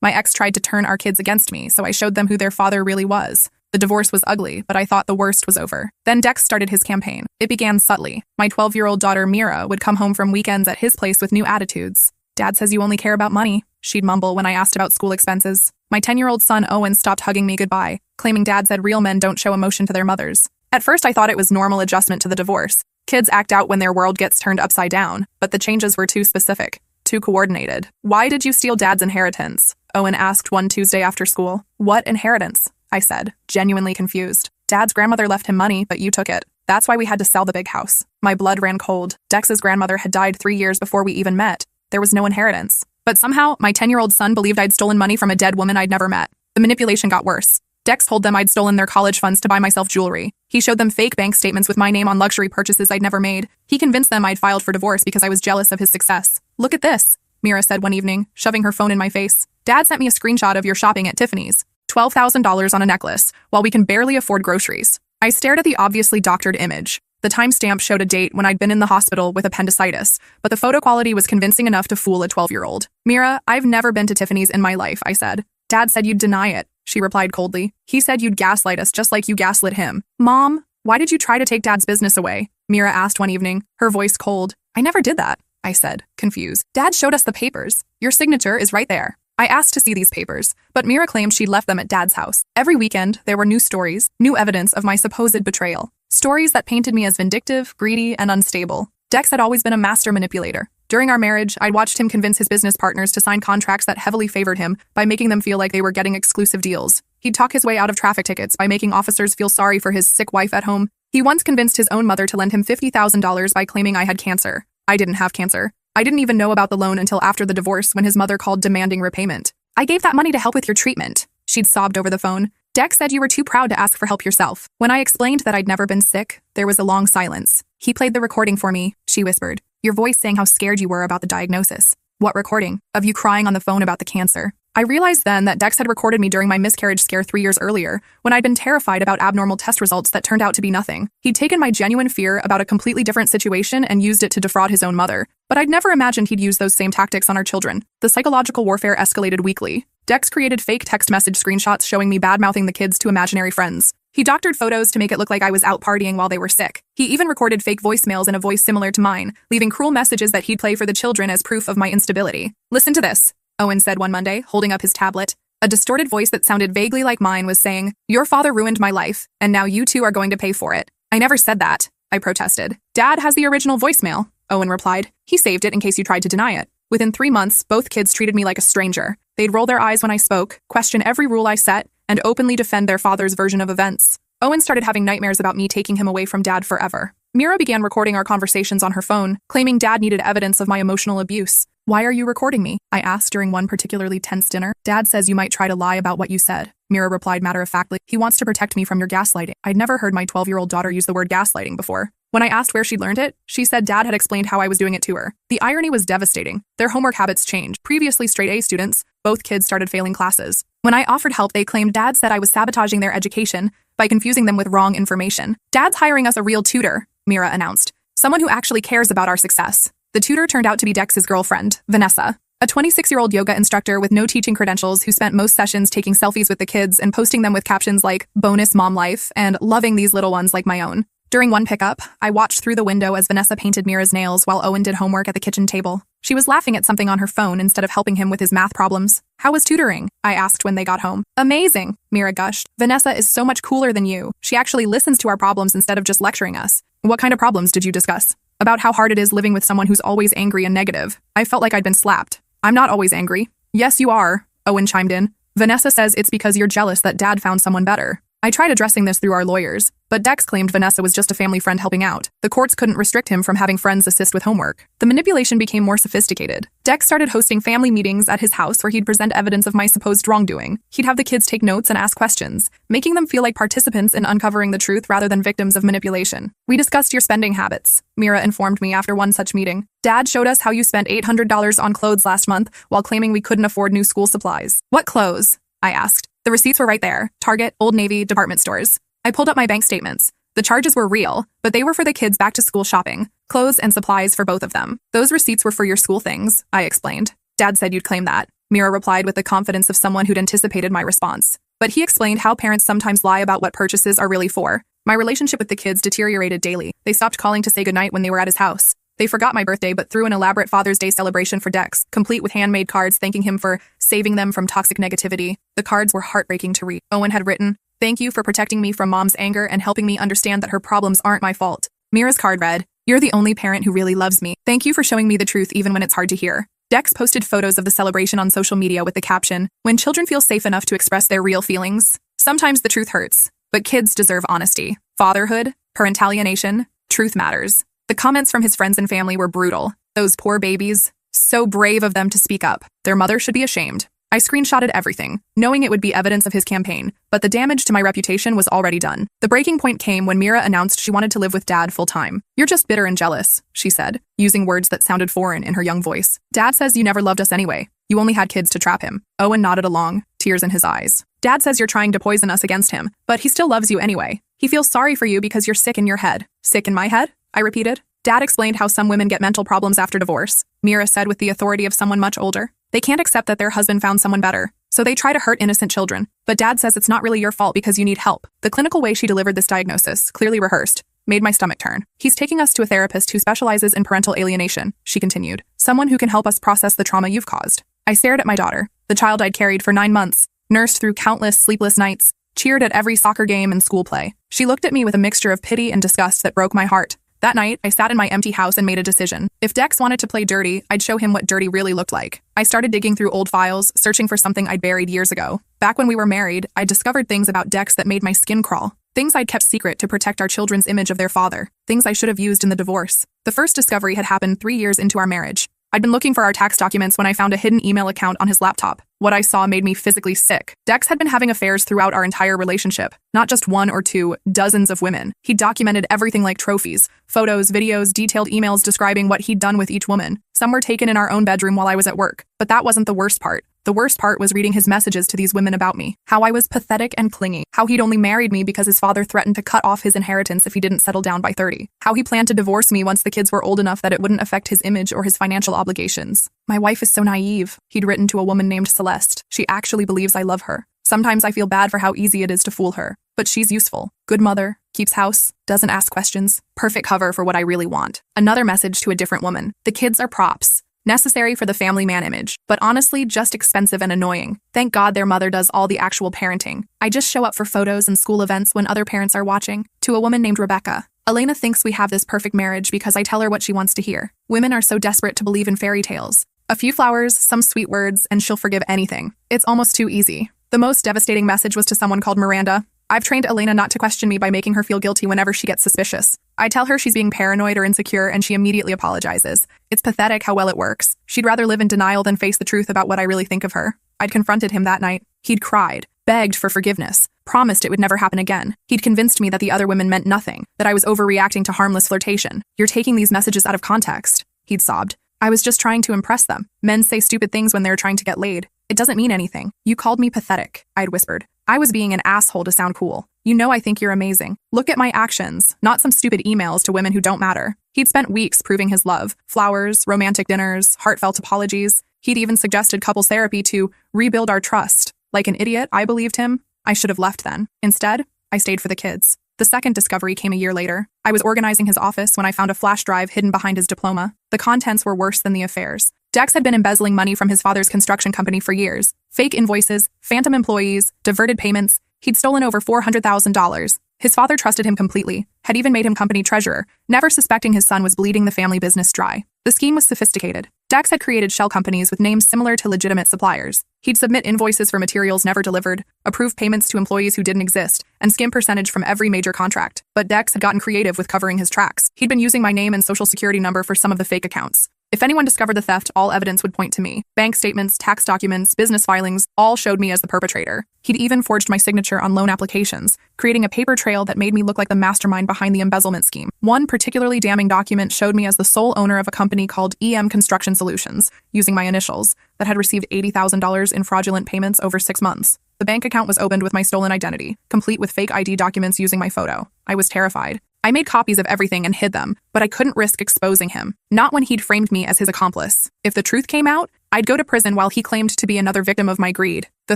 My ex tried to turn our kids against me, so I showed them who their father really was. The divorce was ugly, but I thought the worst was over. Then Dex started his campaign. It began subtly. My 12-year-old daughter, Mira, would come home from weekends at his place with new attitudes. Dad says you only care about money, she'd mumble when I asked about school expenses. My 10-year-old son, Owen, stopped hugging me goodbye, claiming Dad said real men don't show emotion to their mothers. At first, I thought it was normal adjustment to the divorce. Kids act out when their world gets turned upside down, but the changes were too specific, too coordinated. Why did you steal Dad's inheritance? Owen asked one Tuesday after school. What inheritance? I said, genuinely confused. Dad's grandmother left him money, but you took it. That's why we had to sell the big house. My blood ran cold. Dex's grandmother had died 3 years before we even met. There was no inheritance. But somehow, my 10-year-old son believed I'd stolen money from a dead woman I'd never met. The manipulation got worse. Dex told them I'd stolen their college funds to buy myself jewelry. He showed them fake bank statements with my name on luxury purchases I'd never made. He convinced them I'd filed for divorce because I was jealous of his success. Look at this, Mira said one evening, shoving her phone in my face. Dad sent me a screenshot of your shopping at Tiffany's. $12,000 on a necklace, while we can barely afford groceries. I stared at the obviously doctored image. The timestamp showed a date when I'd been in the hospital with appendicitis, but the photo quality was convincing enough to fool a 12-year-old. Mira, I've never been to Tiffany's in my life, I said. Dad said you'd deny it, she replied coldly. He said you'd gaslight us just like you gaslit him. Mom, why did you try to take Dad's business away? Mira asked one evening, her voice cold. I never did that, I said, confused. Dad showed us the papers. Your signature is right there. I asked to see these papers, but Mira claimed she'd left them at Dad's house. Every weekend, there were new stories, new evidence of my supposed betrayal. Stories that painted me as vindictive, greedy, and unstable. Dex had always been a master manipulator. During our marriage, I'd watched him convince his business partners to sign contracts that heavily favored him by making them feel like they were getting exclusive deals. He'd talk his way out of traffic tickets by making officers feel sorry for his sick wife at home. He once convinced his own mother to lend him $50,000 by claiming I had cancer. I didn't have cancer. I didn't even know about the loan until after the divorce when his mother called demanding repayment. I gave that money to help with your treatment, she'd sobbed over the phone. Dex said you were too proud to ask for help yourself. When I explained that I'd never been sick, there was a long silence. He played the recording for me, she whispered. Your voice saying how scared you were about the diagnosis. What recording? Of you crying on the phone about the cancer. I realized then that Dex had recorded me during my miscarriage scare 3 years earlier, when I'd been terrified about abnormal test results that turned out to be nothing. He'd taken my genuine fear about a completely different situation and used it to defraud his own mother. But I'd never imagined he'd use those same tactics on our children. The psychological warfare escalated weekly. Dex created fake text message screenshots showing me bad-mouthing the kids to imaginary friends. He doctored photos to make it look like I was out partying while they were sick. He even recorded fake voicemails in a voice similar to mine, leaving cruel messages that he'd play for the children as proof of my instability. Listen to this, Owen said one Monday, holding up his tablet. A distorted voice that sounded vaguely like mine was saying, your father ruined my life, and now you two are going to pay for it. I never said that, I protested. Dad has the original voicemail, Owen replied. He saved it in case you tried to deny it. Within 3 months, both kids treated me like a stranger. They'd roll their eyes when I spoke, question every rule I set, and openly defend their father's version of events. Owen started having nightmares about me taking him away from Dad forever. Mira began recording our conversations on her phone, claiming Dad needed evidence of my emotional abuse. Why are you recording me? I asked during one particularly tense dinner. Dad says you might try to lie about what you said, Mira replied matter-of-factly. He wants to protect me from your gaslighting. I'd never heard my 12-year-old daughter use the word gaslighting before. When I asked where she'd learned it, she said Dad had explained how I was doing it to her. The irony was devastating. Their homework habits changed. Previously straight A students, both kids started failing classes. When I offered help, they claimed Dad said I was sabotaging their education by confusing them with wrong information. Dad's hiring us a real tutor, Mira announced. Someone who actually cares about our success. The tutor turned out to be Dex's girlfriend, Vanessa, a 26-year-old yoga instructor with no teaching credentials who spent most sessions taking selfies with the kids and posting them with captions like bonus mom life and loving these little ones like my own. During one pickup, I watched through the window as Vanessa painted Mira's nails while Owen did homework at the kitchen table. She was laughing at something on her phone instead of helping him with his math problems. How was tutoring? I asked when they got home. Amazing, Mira gushed. Vanessa is so much cooler than you. She actually listens to our problems instead of just lecturing us. What kind of problems did you discuss? About how hard it is living with someone who's always angry and negative. I felt like I'd been slapped. I'm not always angry. Yes, you are, Owen chimed in. Vanessa says it's because you're jealous that Dad found someone better. I tried addressing this through our lawyers, but Dex claimed Vanessa was just a family friend helping out. The courts couldn't restrict him from having friends assist with homework. The manipulation became more sophisticated. Dex started hosting family meetings at his house where he'd present evidence of my supposed wrongdoing. He'd have the kids take notes and ask questions, making them feel like participants in uncovering the truth rather than victims of manipulation. We discussed your spending habits, Mira informed me after one such meeting. Dad showed us how you spent $800 on clothes last month while claiming we couldn't afford new school supplies. What clothes? I asked. The receipts were right there. Target, Old Navy, department stores. I pulled up my bank statements. The charges were real, but they were for the kids' back-to-school shopping, clothes and supplies for both of them. Those receipts were for your school things, I explained. Dad said you'd claim that. Mira replied with the confidence of someone who'd anticipated my response. But he explained how parents sometimes lie about what purchases are really for. My relationship with the kids deteriorated daily. They stopped calling to say goodnight when they were at his house. They forgot my birthday but threw an elaborate Father's Day celebration for Dex, complete with handmade cards thanking him for saving them from toxic negativity. The cards were heartbreaking to read. Owen had written, "Thank you for protecting me from Mom's anger and helping me understand that her problems aren't my fault." Mira's card read, "You're the only parent who really loves me. Thank you for showing me the truth even when it's hard to hear." Dex posted photos of the celebration on social media with the caption, "When children feel safe enough to express their real feelings, sometimes the truth hurts, but kids deserve honesty. Fatherhood, parental alienation, truth matters." The comments from his friends and family were brutal. Those poor babies. So brave of them to speak up. Their mother should be ashamed. I screenshotted everything, knowing it would be evidence of his campaign, but the damage to my reputation was already done. The breaking point came when Mira announced she wanted to live with Dad full-time. "You're just bitter and jealous," she said, using words that sounded foreign in her young voice. "Dad says you never loved us anyway. You only had kids to trap him." Owen nodded along, tears in his eyes. "Dad says you're trying to poison us against him, but he still loves you anyway. He feels sorry for you because you're sick in your head." "Sick in my head?" I repeated. Dad explained how some women get mental problems after divorce. Mira said with the authority of someone much older. "They can't accept that their husband found someone better, so they try to hurt innocent children. But Dad says it's not really your fault because you need help." The clinical way she delivered this diagnosis, clearly rehearsed, made my stomach turn. "He's taking us to a therapist who specializes in parental alienation," she continued. "Someone who can help us process the trauma you've caused." I stared at my daughter, the child I'd carried for 9 months, nursed through countless sleepless nights, cheered at every soccer game and school play. She looked at me with a mixture of pity and disgust that broke my heart. That night, I sat in my empty house and made a decision. If Dex wanted to play dirty, I'd show him what dirty really looked like. I started digging through old files, searching for something I'd buried years ago. Back when we were married, I discovered things about Dex that made my skin crawl. Things I'd kept secret to protect our children's image of their father. Things I should have used in the divorce. The first discovery had happened 3 years into our marriage. I'd been looking for our tax documents when I found a hidden email account on his laptop. What I saw made me physically sick. Dex had been having affairs throughout our entire relationship. Not just one or two, dozens of women. He documented everything like trophies, photos, videos, detailed emails describing what he'd done with each woman. Some were taken in our own bedroom while I was at work. But that wasn't the worst part. The worst part was reading his messages to these women about me. How I was pathetic and clingy. How he'd only married me because his father threatened to cut off his inheritance if he didn't settle down by 30. How he planned to divorce me once the kids were old enough that it wouldn't affect his image or his financial obligations. "My wife is so naive," he'd written to a woman named Celeste. "She actually believes I love her. Sometimes I feel bad for how easy it is to fool her. But she's useful. Good mother, keeps house, doesn't ask questions. Perfect cover for what I really want." Another message to a different woman. "The kids are props. Necessary for the family man image, but honestly just expensive and annoying. Thank God their mother does all the actual parenting. I just show up for photos and school events when other parents are watching." To a woman named Rebecca. "Elena thinks we have this perfect marriage because I tell her what she wants to hear. Women are so desperate to believe in fairy tales. A few flowers, some sweet words, and she'll forgive anything. It's almost too easy." The most devastating message was to someone called Miranda. "I've trained Elena not to question me by making her feel guilty whenever she gets suspicious. I tell her she's being paranoid or insecure and she immediately apologizes. It's pathetic how well it works. She'd rather live in denial than face the truth about what I really think of her." I'd confronted him that night. He'd cried, begged for forgiveness, promised it would never happen again. He'd convinced me that the other women meant nothing, that I was overreacting to harmless flirtation. "You're taking these messages out of context," he'd sobbed. "I was just trying to impress them. Men say stupid things when they're trying to get laid. It doesn't mean anything." "You called me pathetic," I'd whispered. "I was being an asshole to sound cool. You know I think you're amazing. Look at my actions, not some stupid emails to women who don't matter." He'd spent weeks proving his love. Flowers, romantic dinners, heartfelt apologies. He'd even suggested couples therapy to rebuild our trust. Like an idiot, I believed him. I should have left then. Instead, I stayed for the kids. The second discovery came a year later. I was organizing his office when I found a flash drive hidden behind his diploma. The contents were worse than the affairs. Dex had been embezzling money from his father's construction company for years. Fake invoices, phantom employees, diverted payments. He'd stolen over $400,000. His father trusted him completely, had even made him company treasurer, never suspecting his son was bleeding the family business dry. The scheme was sophisticated. Dex had created shell companies with names similar to legitimate suppliers. He'd submit invoices for materials never delivered, approve payments to employees who didn't exist, and skim percentage from every major contract. But Dex had gotten creative with covering his tracks. He'd been using my name and social security number for some of the fake accounts. If anyone discovered the theft, all evidence would point to me. Bank statements, tax documents, business filings, all showed me as the perpetrator. He'd even forged my signature on loan applications, creating a paper trail that made me look like the mastermind behind the embezzlement scheme. One particularly damning document showed me as the sole owner of a company called EM Construction Solutions, using my initials, that had received $80,000 in fraudulent payments over 6 months. The bank account was opened with my stolen identity, complete with fake ID documents using my photo. I was terrified. I made copies of everything and hid them, but I couldn't risk exposing him. Not when he'd framed me as his accomplice. If the truth came out, I'd go to prison while he claimed to be another victim of my greed. The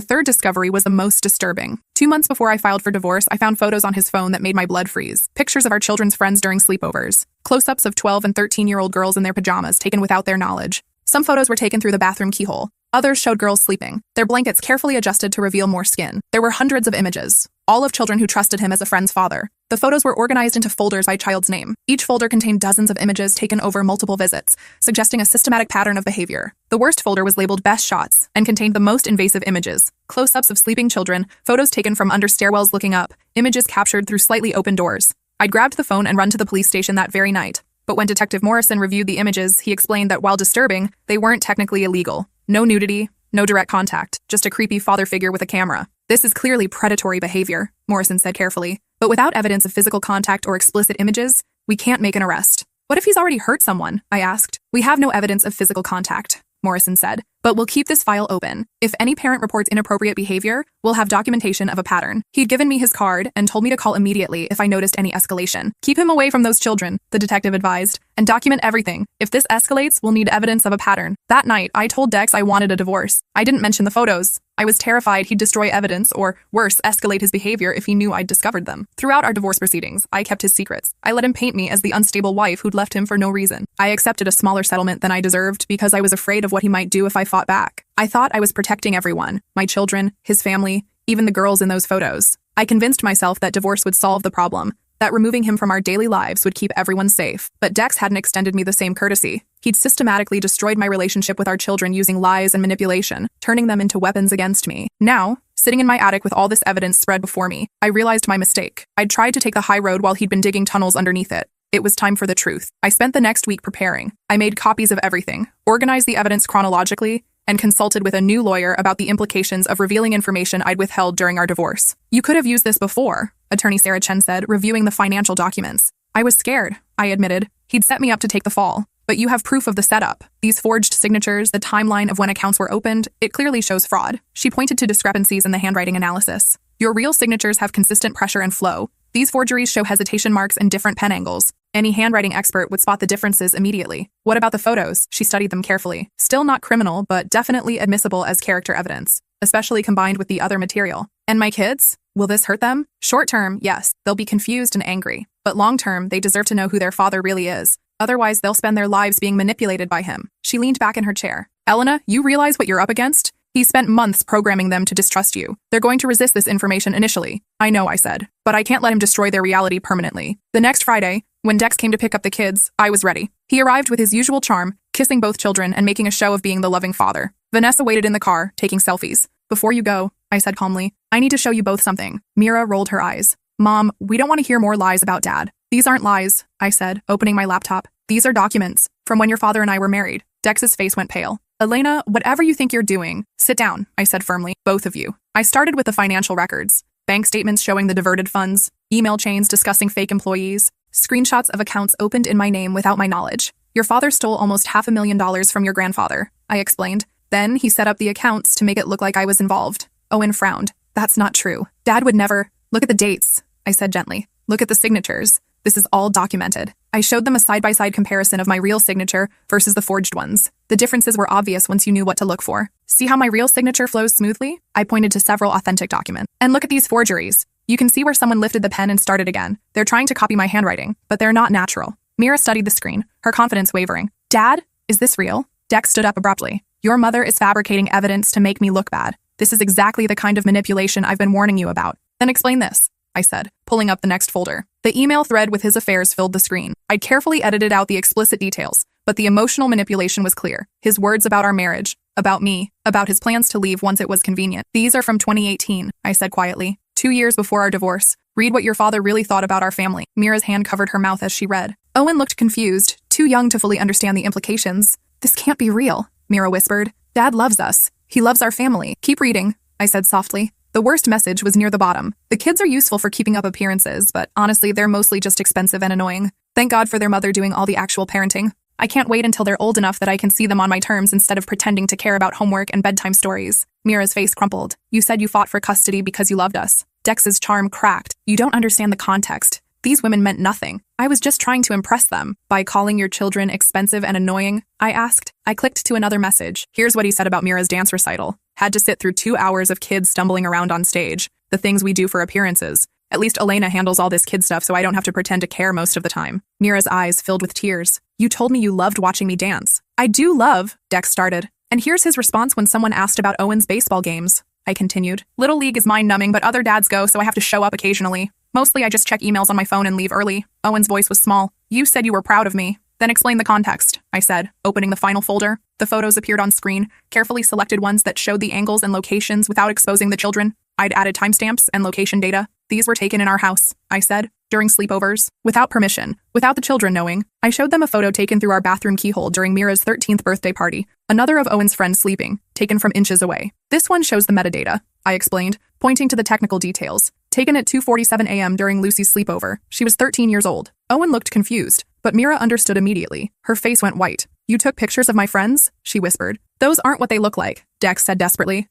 third discovery was the most disturbing. 2 months before I filed for divorce, I found photos on his phone that made my blood freeze. Pictures of our children's friends during sleepovers. Close-ups of 12 and 13-year-old girls in their pajamas taken without their knowledge. Some photos were taken through the bathroom keyhole. Others showed girls sleeping, their blankets carefully adjusted to reveal more skin. There were hundreds of images, all of children who trusted him as a friend's father. The photos were organized into folders by child's name. Each folder contained dozens of images taken over multiple visits, suggesting a systematic pattern of behavior. The worst folder was labeled Best Shots and contained the most invasive images. Close-ups of sleeping children, photos taken from under stairwells looking up, images captured through slightly open doors. I'd grabbed the phone and run to the police station that very night. But when Detective Morrison reviewed the images, he explained that while disturbing, they weren't technically illegal. No nudity, no direct contact, just a creepy father figure with a camera. This is clearly predatory behavior, Morrison said carefully. But without evidence of physical contact or explicit images, we can't make an arrest. What if he's already hurt someone? I asked. We have no evidence of physical contact, Morrison said, but we'll keep this file open. If any parent reports inappropriate behavior, we'll have documentation of a pattern. He'd given me his card and told me to call immediately if I noticed any escalation. Keep him away from those children, the detective advised, and document everything. If this escalates, we'll need evidence of a pattern. That night, I told Dex I wanted a divorce. I didn't mention the photos. I was terrified he'd destroy evidence or, worse, escalate his behavior if he knew I'd discovered them. Throughout our divorce proceedings, I kept his secrets. I let him paint me as the unstable wife who'd left him for no reason. I accepted a smaller settlement than I deserved because I was afraid of what he might do if I fought back. I thought I was protecting everyone, my children, his family, even the girls in those photos. I convinced myself that divorce would solve the problem, that removing him from our daily lives would keep everyone safe. But Dex hadn't extended me the same courtesy. He'd systematically destroyed my relationship with our children using lies and manipulation, turning them into weapons against me. Now, sitting in my attic with all this evidence spread before me, I realized my mistake. I'd tried to take the high road while he'd been digging tunnels underneath it. It was time for the truth. I spent the next week preparing. I made copies of everything, organized the evidence chronologically, and consulted with a new lawyer about the implications of revealing information I'd withheld during our divorce. You could have used this before, Attorney Sarah Chen said, reviewing the financial documents. I was scared, I admitted. He'd set me up to take the fall. But you have proof of the setup. These forged signatures, the timeline of when accounts were opened, it clearly shows fraud. She pointed to discrepancies in the handwriting analysis. Your real signatures have consistent pressure and flow. These forgeries show hesitation marks and different pen angles. Any handwriting expert would spot the differences immediately. What about the photos? She studied them carefully. Still not criminal, but definitely admissible as character evidence, especially combined with the other material. And my kids? Will this hurt them? Short term, yes, they'll be confused and angry. But long term, they deserve to know who their father really is. Otherwise, they'll spend their lives being manipulated by him. She leaned back in her chair. Elena, you realize what you're up against? He spent months programming them to distrust you. They're going to resist this information initially. I know, I said. But I can't let him destroy their reality permanently. The next Friday, when Dex came to pick up the kids, I was ready. He arrived with his usual charm, kissing both children and making a show of being the loving father. Vanessa waited in the car, taking selfies. Before you go, I said calmly, I need to show you both something. Mira rolled her eyes. Mom, we don't want to hear more lies about Dad. These aren't lies, I said, opening my laptop. These are documents from when your father and I were married. Dex's face went pale. Elena, whatever you think you're doing, sit down, I said firmly, both of you. I started with the financial records. Bank statements showing the diverted funds, email chains discussing fake employees, screenshots of accounts opened in my name without my knowledge. Your father stole almost $500,000 from your grandfather, I explained. Then he set up the accounts to make it look like I was involved. Owen frowned. That's not true. Dad would never. Look at the dates, I said gently. Look at the signatures. This is all documented. I showed them a side-by-side comparison of my real signature versus the forged ones. The differences were obvious once you knew what to look for. See how my real signature flows smoothly? I pointed to several authentic documents. And look at these forgeries. You can see where someone lifted the pen and started again. They're trying to copy my handwriting, but they're not natural. Mira studied the screen, her confidence wavering. Dad, is this real? Dex stood up abruptly. Your mother is fabricating evidence to make me look bad. This is exactly the kind of manipulation I've been warning you about. Then explain this, I said, pulling up the next folder. The email thread with his affairs filled the screen. I'd carefully edited out the explicit details, but the emotional manipulation was clear. His words about our marriage, about me, about his plans to leave once it was convenient. These are from 2018, I said quietly. 2 years before our divorce. Read what your father really thought about our family. Mira's hand covered her mouth as she read. Owen looked confused, too young to fully understand the implications. This can't be real, Mira whispered. Dad loves us. He loves our family. Keep reading, I said softly. The worst message was near the bottom. The kids are useful for keeping up appearances, but honestly, they're mostly just expensive and annoying. Thank God for their mother doing all the actual parenting. I can't wait until they're old enough that I can see them on my terms instead of pretending to care about homework and bedtime stories. Mira's face crumpled. You said you fought for custody because you loved us. Dex's charm cracked. You don't understand the context. These women meant nothing. I was just trying to impress them. By calling your children expensive and annoying, I asked. I clicked to another message. Here's what he said about Mira's dance recital. Had to sit through 2 hours of kids stumbling around on stage. The things we do for appearances. At least Elena handles all this kid stuff so I don't have to pretend to care most of the time. Mira's eyes filled with tears. You told me you loved watching me dance. I do love, Dex started. And here's his response when someone asked about Owen's baseball games. I continued. Little League is mind-numbing, but other dads go, so I have to show up occasionally. Mostly I just check emails on my phone and leave early. Owen's voice was small. You said you were proud of me. Then explain the context, I said, opening the final folder. The photos appeared on screen, carefully selected ones that showed the angles and locations without exposing the children. I'd added timestamps and location data. These were taken in our house, I said, during sleepovers, without permission, without the children knowing. I showed them a photo taken through our bathroom keyhole during Mira's 13th birthday party, another of Owen's friends sleeping, taken from inches away. This one shows the metadata, I explained, pointing to the technical details. Taken at 2:47 a.m. during Lucy's sleepover. She was 13 years old. Owen looked confused, but Mira understood immediately. Her face went white. You took pictures of my friends? She whispered. Those aren't what they look like, Dex said desperately.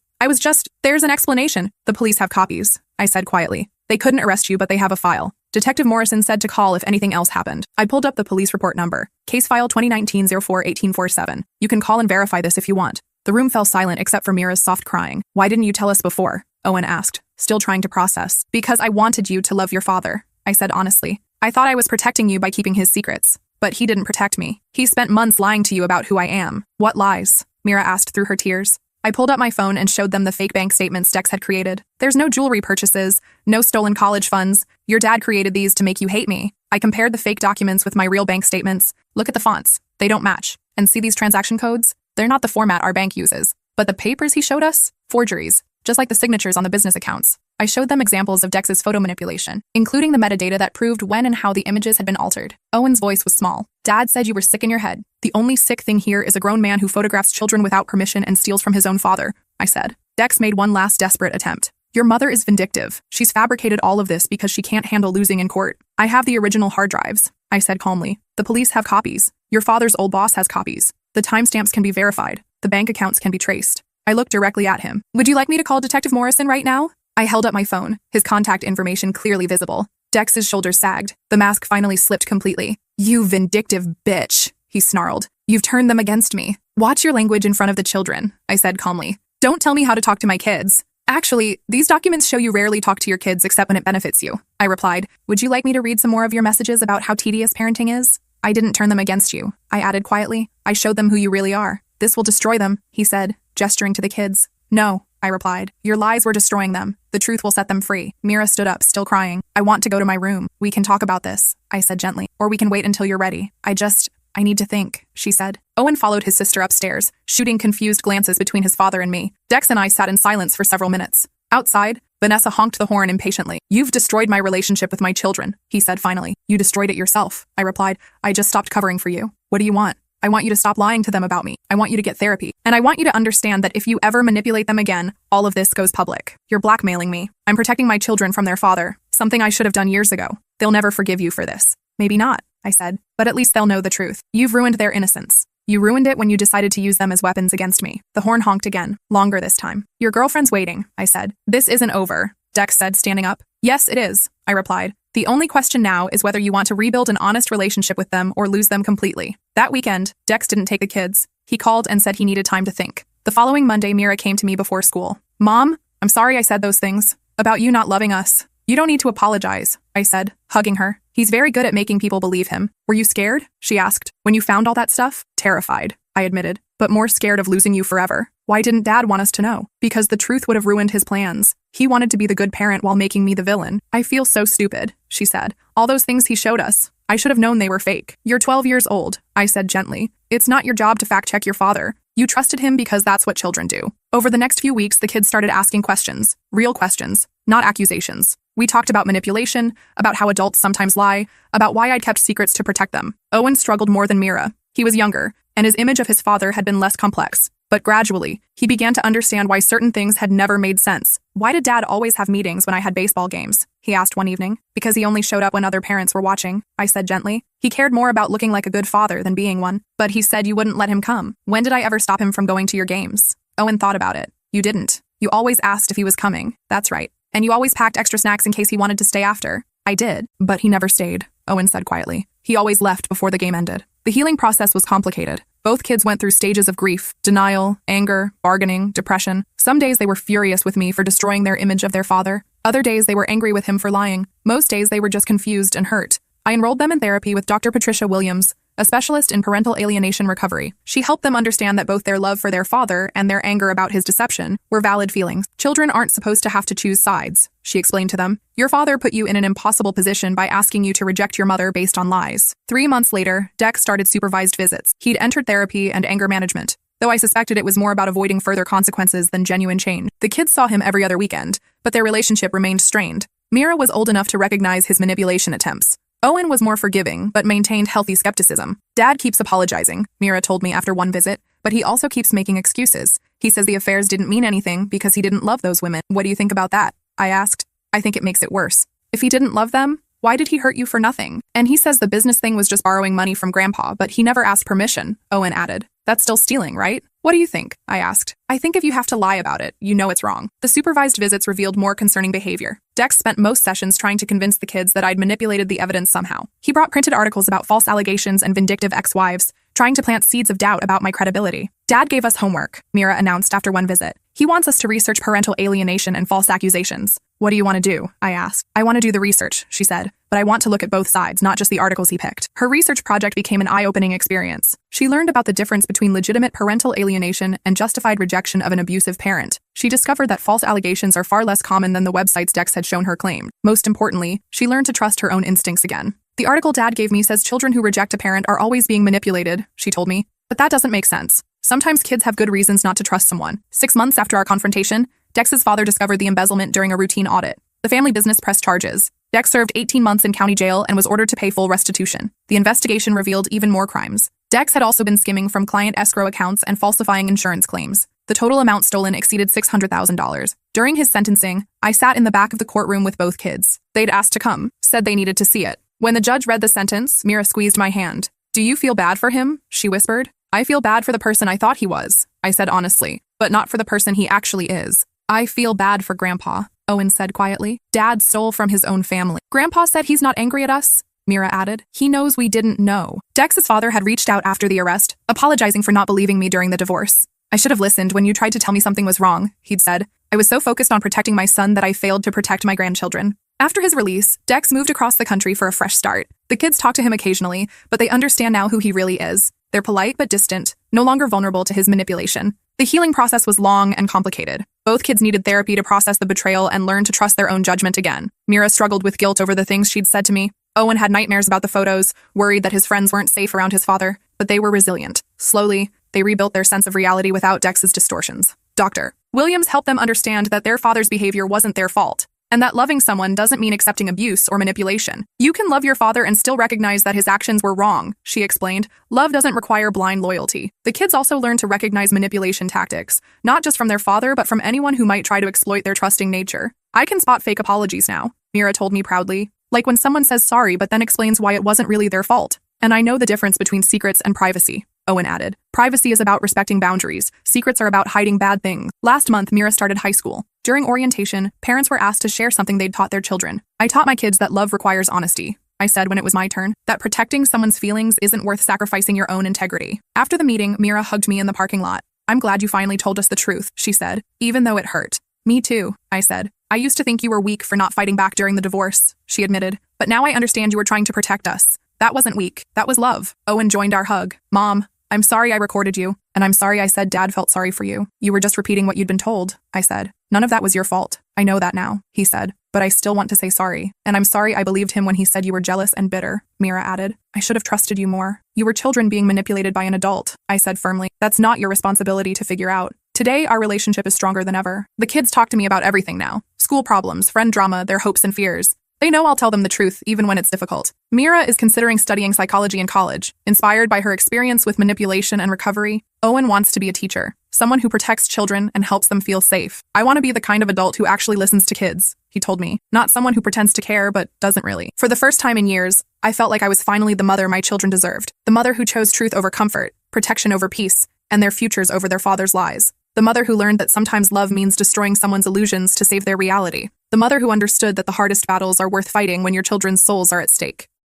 There's an explanation. The police have copies, I said quietly. They couldn't arrest you, but they have a file. Detective Morrison said to call if anything else happened. I pulled up the police report number. Case file 2019-04-1847. You can call and verify this if you want. The room fell silent except for Mira's soft crying. Why didn't you tell us before? Owen asked, still trying to process. Because I wanted you to love your father, I said honestly. I thought I was protecting you by keeping his secrets. But he didn't protect me. He spent months lying to you about who I am. What lies? Mira asked through her tears. I pulled up my phone and showed them the fake bank statements Dex had created. There's no jewelry purchases, no stolen college funds. Your dad created these to make you hate me. I compared the fake documents with my real bank statements. Look at the fonts. They don't match. And see these transaction codes? They're not the format our bank uses. But the papers he showed us? Forgeries. Just like the signatures on the business accounts. I showed them examples of Dex's photo manipulation, including the metadata that proved when and how the images had been altered. Owen's voice was small. Dad said you were sick in your head. The only sick thing here is a grown man who photographs children without permission and steals from his own father, I said. Dex made one last desperate attempt. Your mother is vindictive. She's fabricated all of this because she can't handle losing in court. I have the original hard drives, I said calmly. The police have copies. Your father's old boss has copies. The timestamps can be verified. The bank accounts can be traced. I looked directly at him. Would you like me to call Detective Morrison right now? I held up my phone, his contact information clearly visible. Dex's shoulders sagged. The mask finally slipped completely. You vindictive bitch, he snarled. You've turned them against me. Watch your language in front of the children, I said calmly. Don't tell me how to talk to my kids. Actually, these documents show you rarely talk to your kids except when it benefits you, I replied. Would you like me to read some more of your messages about how tedious parenting is? I didn't turn them against you, I added quietly. I showed them who you really are. This will destroy them, he said, gesturing to the kids. No, I replied. Your lies were destroying them. The truth will set them free. Mira stood up, still crying. I want to go to my room. We can talk about this, I said gently. Or we can wait until you're ready. I need to think, she said. Owen followed his sister upstairs, shooting confused glances between his father and me. Dex and I sat in silence for several minutes. Outside, Vanessa honked the horn impatiently. You've destroyed my relationship with my children, he said finally. You destroyed it yourself, I replied. I just stopped covering for you. What do you want? I want you to stop lying to them about me. I want you to get therapy. And I want you to understand that if you ever manipulate them again, all of this goes public. You're blackmailing me. I'm protecting my children from their father, something I should have done years ago. They'll never forgive you for this. Maybe not, I said, but at least they'll know the truth. You've ruined their innocence. You ruined it when you decided to use them as weapons against me. The horn honked again, longer this time. Your girlfriend's waiting, I said. This isn't over, Dex said, standing up. Yes, it is, I replied. The only question now is whether you want to rebuild an honest relationship with them or lose them completely. That weekend, Dex didn't take the kids. He called and said he needed time to think. The following Monday, Mira came to me before school. Mom, I'm sorry I said those things about you not loving us. You don't need to apologize, I said, hugging her. He's very good at making people believe him. Were you scared? She asked. When you found all that stuff? Terrified, I admitted, but more scared of losing you forever. Why didn't Dad want us to know? Because the truth would have ruined his plans. He wanted to be the good parent while making me the villain. I feel so stupid, she said. All those things he showed us. I should have known they were fake. You're 12 years old, I said gently. It's not your job to fact-check your father. You trusted him because that's what children do. Over the next few weeks, the kids started asking questions. Real questions, not accusations. We talked about manipulation, about how adults sometimes lie, about why I'd kept secrets to protect them. Owen struggled more than Mira. He was younger, and his image of his father had been less complex. But gradually, he began to understand why certain things had never made sense. Why did Dad always have meetings when I had baseball games? He asked one evening. Because he only showed up when other parents were watching, I said gently. He cared more about looking like a good father than being one. But he said you wouldn't let him come. When did I ever stop him from going to your games? Owen thought about it. You didn't. You always asked if he was coming. That's right. And you always packed extra snacks in case he wanted to stay after. I did, but he never stayed, Owen said quietly. He always left before the game ended. The healing process was complicated. Both kids went through stages of grief, denial, anger, bargaining, depression. Some days they were furious with me for destroying their image of their father. Other days they were angry with him for lying. Most days they were just confused and hurt. I enrolled them in therapy with Dr. Patricia Williams, a specialist in parental alienation recovery. She helped them understand that both their love for their father and their anger about his deception were valid feelings. Children aren't supposed to have to choose sides, she explained to them. Your father put you in an impossible position by asking you to reject your mother based on lies. 3 months later, Dex started supervised visits. He'd entered therapy and anger management, though I suspected it was more about avoiding further consequences than genuine change. The kids saw him every other weekend, but their relationship remained strained. Mira was old enough to recognize his manipulation attempts. Owen was more forgiving, but maintained healthy skepticism. Dad keeps apologizing, Mira told me after one visit, but he also keeps making excuses. He says the affairs didn't mean anything because he didn't love those women. What do you think about that? I asked. I think it makes it worse. If he didn't love them, why did he hurt you for nothing? And he says the business thing was just borrowing money from Grandpa, but he never asked permission, Owen added. That's still stealing, right? What do you think? I asked. I think if you have to lie about it, you know it's wrong. The supervised visits revealed more concerning behavior. Dex spent most sessions trying to convince the kids that I'd manipulated the evidence somehow. He brought printed articles about false allegations and vindictive ex-wives, trying to plant seeds of doubt about my credibility. Dad gave us homework, Mira announced after one visit. He wants us to research parental alienation and false accusations. What do you want to do? I asked. I want to do the research, she said, but I want to look at both sides, not just the articles he picked. Her research project became an eye-opening experience. She learned about the difference between legitimate parental alienation and justified rejection of an abusive parent. She discovered that false allegations are far less common than the websites Dex had shown her claimed. Most importantly, she learned to trust her own instincts again. The article Dad gave me says children who reject a parent are always being manipulated, she told me. But that doesn't make sense. Sometimes kids have good reasons not to trust someone. 6 months after our confrontation, Dex's father discovered the embezzlement during a routine audit. The family business pressed charges. Dex served 18 months in county jail and was ordered to pay full restitution. The investigation revealed even more crimes. Dex had also been skimming from client escrow accounts and falsifying insurance claims. The total amount stolen exceeded $600,000. During his sentencing, I sat in the back of the courtroom with both kids. They'd asked to come, said they needed to see it. When the judge read the sentence, Mira squeezed my hand. Do you feel bad for him? She whispered. I feel bad for the person I thought he was, I said honestly, but not for the person he actually is. I feel bad for Grandpa, Owen said quietly. Dad stole from his own family. Grandpa said he's not angry at us, Mira added. He knows we didn't know. Dex's father had reached out after the arrest, apologizing for not believing me during the divorce. I should have listened when you tried to tell me something was wrong, he'd said. I was so focused on protecting my son that I failed to protect my grandchildren. After his release, Dex moved across the country for a fresh start. The kids talk to him occasionally, but they understand now who he really is. They're polite but distant, no longer vulnerable to his manipulation. The healing process was long and complicated. Both kids needed therapy to process the betrayal and learn to trust their own judgment again. Mira struggled with guilt over the things she'd said to me. Owen had nightmares about the photos, worried that his friends weren't safe around his father, but they were resilient. Slowly, they rebuilt their sense of reality without Dex's distortions. Dr. Williams helped them understand that their father's behavior wasn't their fault, and that loving someone doesn't mean accepting abuse or manipulation. You can love your father and still recognize that his actions were wrong, she explained. Love doesn't require blind loyalty. The kids also learned to recognize manipulation tactics, not just from their father, but from anyone who might try to exploit their trusting nature. I can spot fake apologies now, Mira told me proudly. Like when someone says sorry but then explains why it wasn't really their fault. And I know the difference between secrets and privacy, Owen added. Privacy is about respecting boundaries. Secrets are about hiding bad things. Last month, Mira started high school. During orientation, parents were asked to share something they'd taught their children. I taught my kids that love requires honesty, I said when it was my turn, that protecting someone's feelings isn't worth sacrificing your own integrity. After the meeting, Mira hugged me in the parking lot. I'm glad you finally told us the truth, she said, even though it hurt. Me too, I said. I used to think you were weak for not fighting back during the divorce, she admitted. But now I understand you were trying to protect us. That wasn't weak. That was love. Owen joined our hug. Mom, I'm sorry I recorded you, and I'm sorry I said Dad felt sorry for you. You were just repeating what you'd been told, I said. None of that was your fault. I know that now, he said. But I still want to say sorry. And I'm sorry I believed him when he said you were jealous and bitter, Mira added. I should have trusted you more. You were children being manipulated by an adult, I said firmly. That's not your responsibility to figure out. Today, our relationship is stronger than ever. The kids talk to me about everything now. School problems, friend drama, their hopes and fears. They know I'll tell them the truth, even when it's difficult. Mira is considering studying psychology in college. Inspired by her experience with manipulation and recovery, Owen wants to be a teacher, someone who protects children and helps them feel safe. I want to be the kind of adult who actually listens to kids, he told me, not someone who pretends to care but doesn't really. For the first time in years, I felt like I was finally the mother my children deserved. The mother who chose truth over comfort, protection over peace, and their futures over their father's lies. The mother who learned that sometimes love means destroying someone's illusions to save their reality. The mother who understood that the hardest battles are worth fighting when your children's souls are at stake.